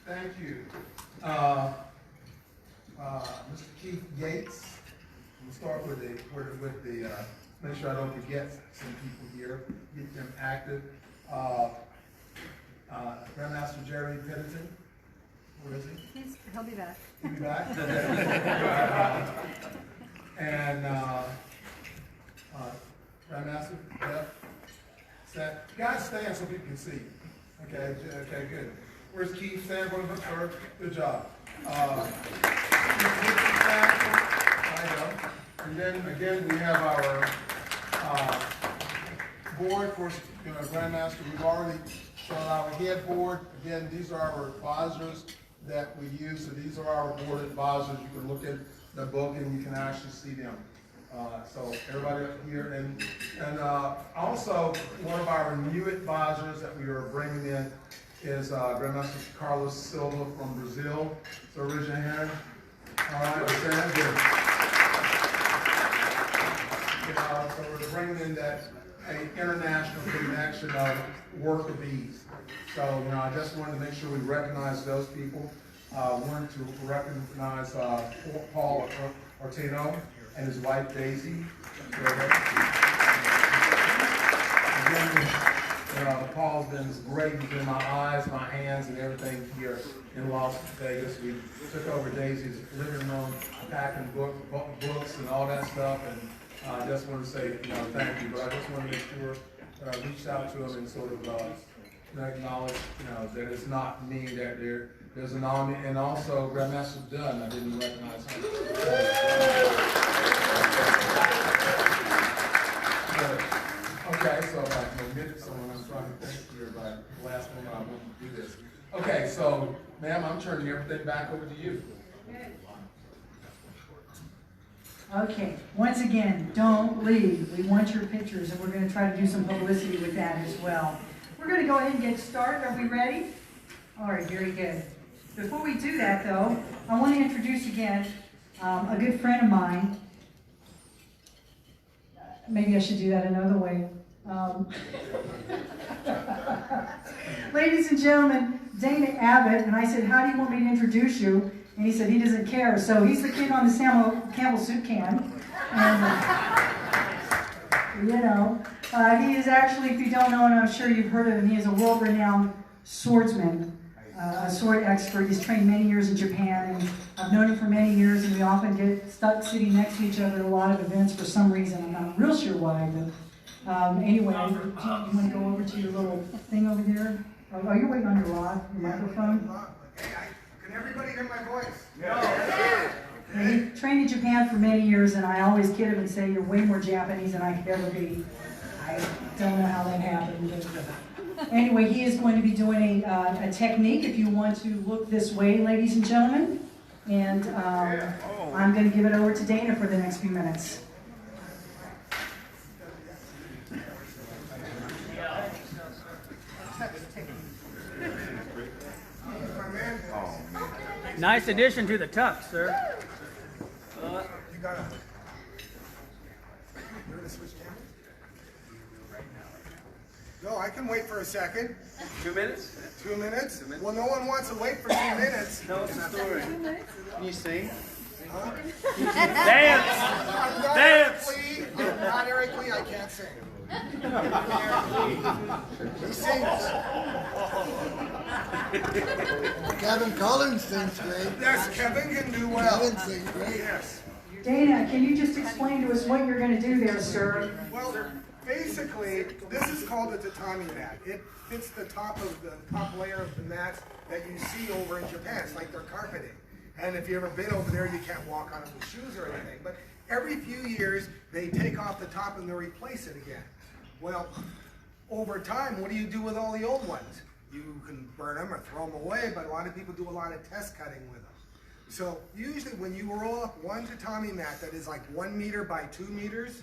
Thank you. Mr. Keith Yates. We'll start with the make sure I don't forget some people here, get them active. Grandmaster Jerry Piddleton. Where is he? He'll be back. He'll be back? And Grandmaster, Jeff, Seth. You guys stand so people can see. Okay, good. Where's Keith? Stand for the sir. Good job. And then again, we have our board. Of course, Grandmaster, we've already shown our headboard. Again, these are our advisors that we use. So these are our board advisors. You can look at the book and you can actually see them. So everybody up here, and also one of our new advisors that we are bringing in is Grandmaster Carlos Silva from Brazil. So raise your hand. All right, stand good. So we're bringing in that international connection of work of ease. So I just wanted to make sure we recognize those people. Wanted to recognize Paul Orteno and his wife Daisy. Again, Paul's been great. He's been my eyes, my hands, and everything here in Las Vegas. We took over Daisy's living room, packing books and all that stuff, and I just want to say, thank you. But I just want to make sure that I reached out to him and sort of acknowledge, that it's not me, that there's an army, and also Grandmaster Dunn. I didn't recognize him. Okay, so like no minutes, so when I'm trying to think here, but last moment I want to do this. Okay, so ma'am, I'm turning everything back over to you. Okay, once again, don't leave. We want your pictures, and we're going to try to do some publicity with that as well. We're going to go ahead and get started. Are we ready? All right, very good. Before we do that, though, I want to introduce again a good friend of mine. Maybe I should do that another way. Ladies and gentlemen, Dana Abbott, and I said, how do you want me to introduce you? And he said he doesn't care. So he's the kid on the Campbell soup can. And, he is actually, if you don't know, and I'm sure you've heard of him, he is a world-renowned swordsman, a sword expert. He's trained many years in Japan, and I've known him for many years, and we often get stuck sitting next to each other at a lot of events for some reason. I'm not real sure why, but anyway, you want to go over to your little thing over there? Oh, you're waiting on your microphone? Can everybody hear my voice? Yeah. He trained in Japan for many years, and I always kid him and say, you're way more Japanese than I could ever be. I don't know how that happened. But anyway, he is going to be doing a technique, if you want to look this way, ladies and gentlemen. And I'm going to give it over to Dana for the next few minutes. Nice addition to the tux, sir. You gotta. You're gonna switch cameras? No, I can wait for a second. 2 minutes? 2 minutes? Well, no one wants to wait for 2 minutes. Tell us the story. Can you sing? Huh? Dance! Dance! Not Eric Lee, I can't sing. He sings. Kevin Collins sings great. Yes, Kevin can do well. Kevin sings great. Yes. Dana, can you just explain to us what you're going to do there, sir? Well, basically, this is called a tatami mat. It fits the top layer of the mats that you see over in Japan. It's like they're carpeting. And if you've ever been over there, you can't walk on it with shoes or anything. But every few years, they take off the top and they replace it again. Well, over time, what do you do with all the old ones? You can burn them or throw them away, but a lot of people do a lot of test cutting with them. So usually when you roll up one tatami mat that is like 1 meter by 2 meters,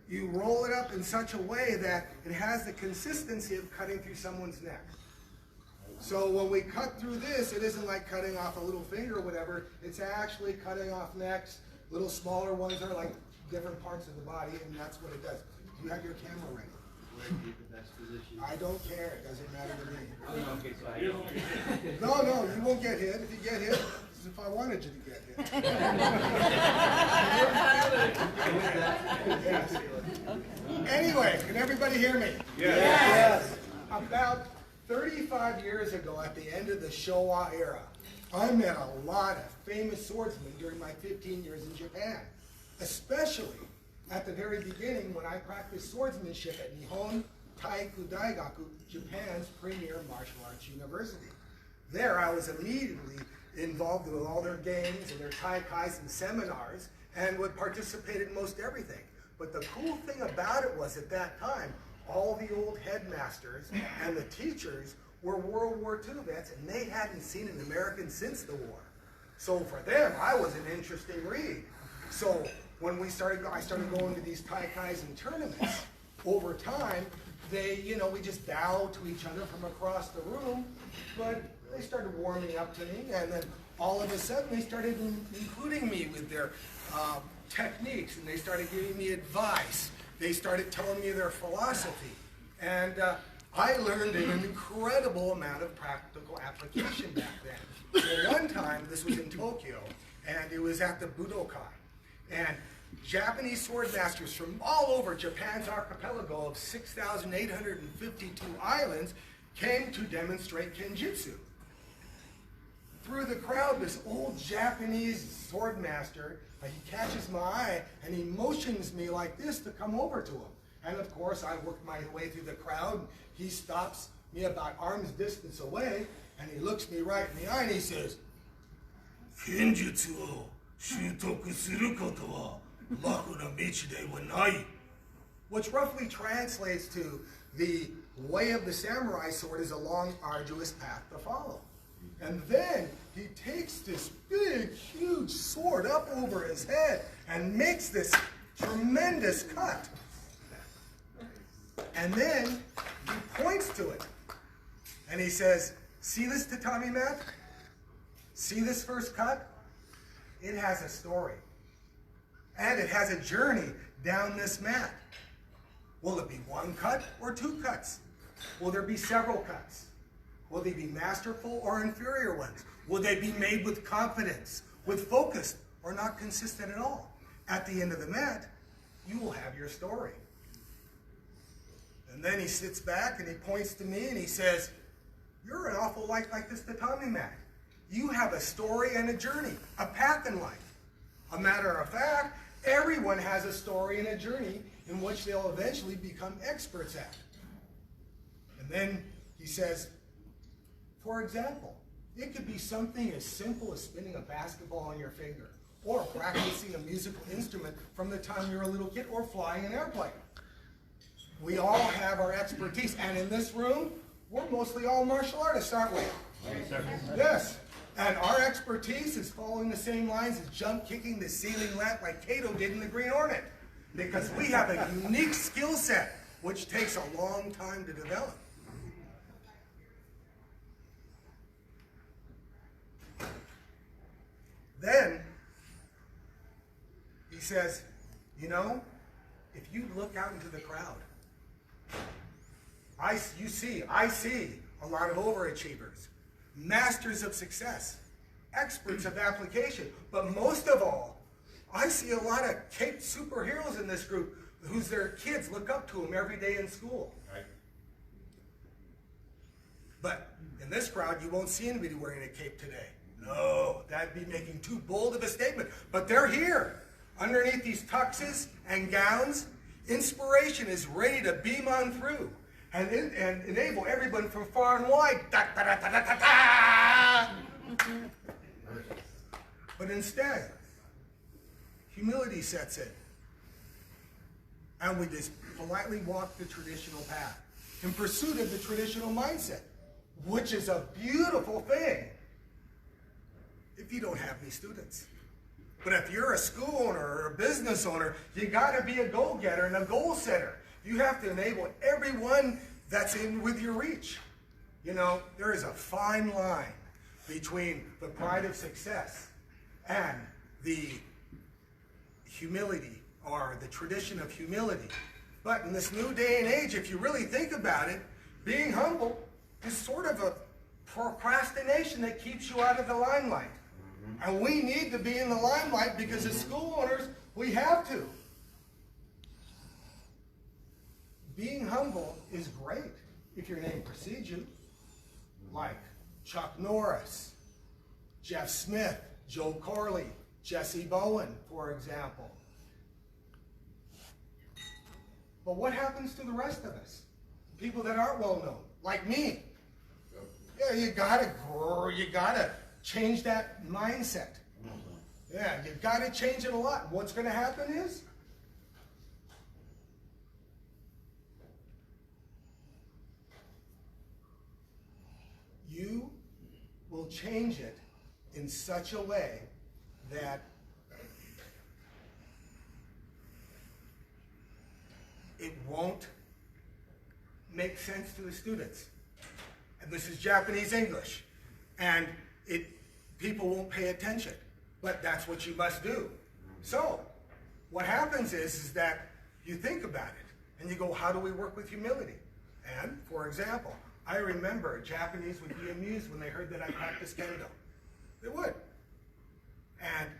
you roll it up in such a way that it has the consistency of cutting through someone's neck. So when we cut through this, it isn't like cutting off a little finger or whatever. It's actually cutting off necks. Little smaller ones are like different parts of the body, and that's what it does. You have your camera ready. Where to get the best position I don't care. It doesn't matter to me. No, you won't get hit. If you get hit, it's if I wanted you to get hit. Yes. Anyway, can everybody hear me? Yes. About 35 years ago, at the end of the Showa era, I met a lot of famous swordsmen during my 15 years in Japan, especially at the very beginning when I practiced swordsmanship at Nihon Taiku Daigaku, Japan's premier martial arts university. There, I was immediately involved with all their games and their taikais and seminars, and would participate in most everything. But the cool thing about it was, at that time, all the old headmasters and the teachers were World War II vets, and they hadn't seen an American since the war. So for them, I was an interesting read. So when I started going to these taikais and tournaments, over time, we just bowed to each other from across the room, but they started warming up to me, and then all of a sudden they started including me with their techniques, and they started giving me advice. They started telling me their philosophy, and I learned an incredible amount of practical application back then. Well, one time, this was in Tokyo, and it was at the Budokai, and Japanese sword masters from all over Japan's archipelago of 6,852 islands came to demonstrate kenjutsu. Through the crowd, this old Japanese sword master, he catches my eye and he motions me like this to come over to him. And of course, I work my way through the crowd. He stops me about arm's distance away, and he looks me right in the eye and he says, "Kenjutsu o shutoku suru koto wa raku na michi de wa nai," which roughly translates to, the way of the samurai sword is a long, arduous path to follow. And then he takes this big, huge sword up over his head and makes this tremendous cut. And then he points to it. And he says, "See this tatami mat? See this first cut? It has a story. And it has a journey down this mat. Will it be one cut or two cuts? Will there be several cuts? Will they be masterful or inferior ones? Will they be made with confidence, with focus, or not consistent at all? At the end of the mat, you will have your story." And then he sits back and he points to me and he says, "You're an awful lot like this tatami mat. You have a story and a journey, a path in life. A matter of fact, everyone has a story and a journey in which they'll eventually become experts at." And then he says, for example, it could be something as simple as spinning a basketball on your finger, or practicing a musical instrument from the time you're a little kid, or flying an airplane. We all have our expertise, and in this room, we're mostly all martial artists, aren't we? Yes. And our expertise is following the same lines as jump kicking the ceiling lamp like Kato did in the Green Hornet. Because we have a unique skill set, which takes a long time to develop. Then, he says, if you look out into the crowd, I see a lot of overachievers, masters of success, experts of application, but most of all, I see a lot of caped superheroes in this group whose their kids look up to them every day in school. Right. But in this crowd, you won't see anybody wearing a cape today. No, that'd be making too bold of a statement. But they're here. Underneath these tuxes and gowns, inspiration is ready to beam on through and enable everyone from far and wide. Da, da, da, da, da, da. But instead, humility sets in. And we just politely walk the traditional path in pursuit of the traditional mindset, which is a beautiful thing if you don't have any students. But if you're a school owner or a business owner, you got to be a go-getter and a goal setter. You have to enable everyone that's in with your reach. There is a fine line between the pride of success and the humility, or the tradition of humility. But in this new day and age, if you really think about it, being humble is sort of a procrastination that keeps you out of the limelight. And we need to be in the limelight because as school owners, we have to. Being humble is great if your name precedes you, like Chuck Norris, Jeff Smith, Joe Corley, Jesse Bowen, for example. But what happens to the rest of us? People that aren't well known, like me. Yeah, you gotta grow, you gotta change that mindset. Yeah, you gotta change it a lot. What's gonna happen is, you will change it in such a way that it won't make sense to the students. And this is Japanese English. And people won't pay attention. But that's what you must do. So, what happens is that you think about it. And you go, how do we work with humility? And, for example, I remember Japanese would be amused when they heard that I practiced kendo. They would. And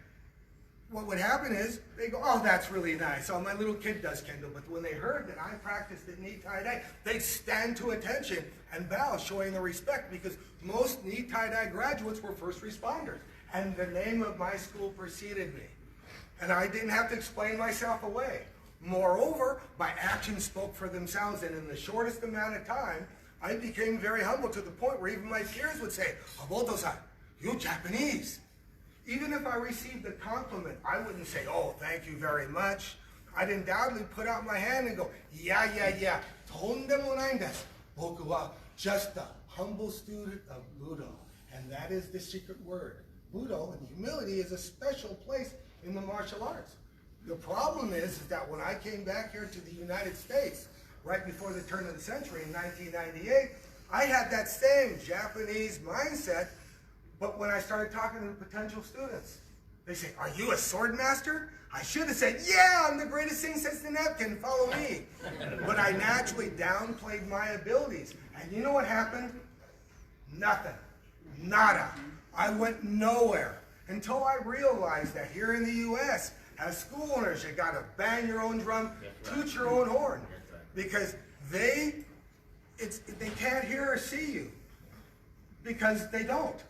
what would happen is, they go, oh, that's really nice. Oh, my little kid does kendo. But when they heard that I practiced at knee tie-dye, they'd stand to attention and bow, showing the respect, because most knee tie-dye graduates were first responders. And the name of my school preceded me. And I didn't have to explain myself away. Moreover, my actions spoke for themselves, and in the shortest amount of time, I became very humble to the point where even my peers would say, Aboto-san, you Japanese. Even if I received a compliment, I wouldn't say, oh, thank you very much. I'd undoubtedly put out my hand and go, yeah, tondemo nai desu. Boku wa just a humble student of Budo. And that is the secret word. Budo, and humility, is a special place in the martial arts. The problem is that when I came back here to the United States, right before the turn of the century in 1998, I had that same Japanese mindset. But when I started talking to the potential students, they say, are you a sword master? I should have said, yeah, I'm the greatest thing since the napkin, follow me. But I naturally downplayed my abilities. And you know what happened? Nothing. Nada. I went nowhere until I realized that here in the U.S., as school owners, you got to bang your own drum, toot your own horn. Because they can't hear or see you. Because they don't.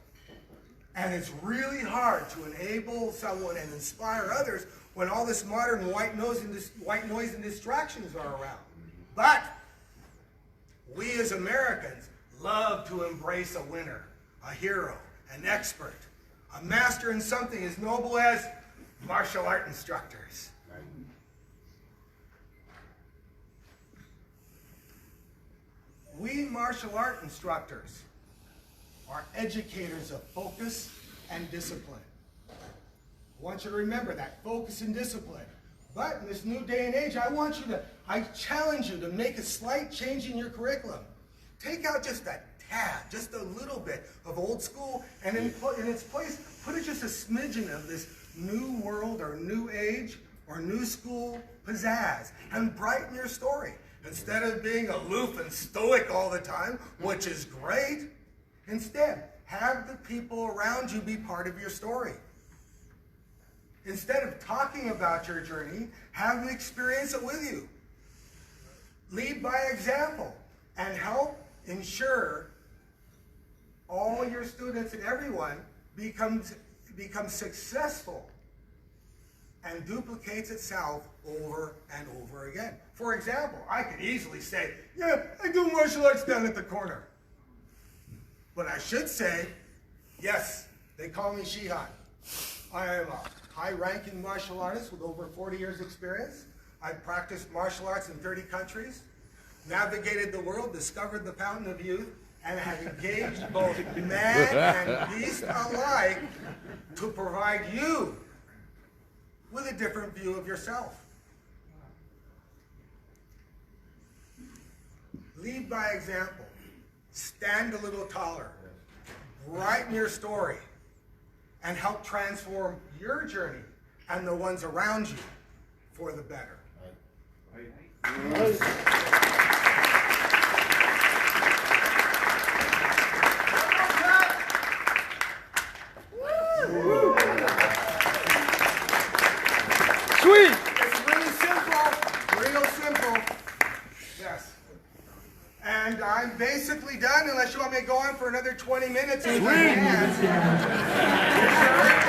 And it's really hard to enable someone and inspire others when all this modern white noise and distractions are around. But we as Americans love to embrace a winner, a hero, an expert, a master in something as noble as martial art instructors. We martial art instructors are educators of focus and discipline. I want you to remember that, focus and discipline. But in this new day and age, I challenge you to make a slight change in your curriculum. Take out just a tad, just a little bit of old school, and in its place, put it just a smidgen of this new world or new age or new school pizzazz, and brighten your story. Instead of being aloof and stoic all the time, which is great, instead, have the people around you be part of your story. Instead of talking about your journey, have them experience it with you. Lead by example and help ensure all your students and everyone becomes successful and duplicates itself over and over again. For example, I could easily say, yeah, I do martial arts down at the corner. But I should say, yes, they call me Shihan. I am a high-ranking martial artist with over 40 years experience. I've practiced martial arts in 30 countries, navigated the world, discovered the fountain of youth, and have engaged both man and beast alike to provide you with a different view of yourself. Lead by example. Stand a little taller. Brighten your story. And help transform your journey and the ones around you for the better. And I'm basically done unless you want me to go on for another 20 minutes. If I can.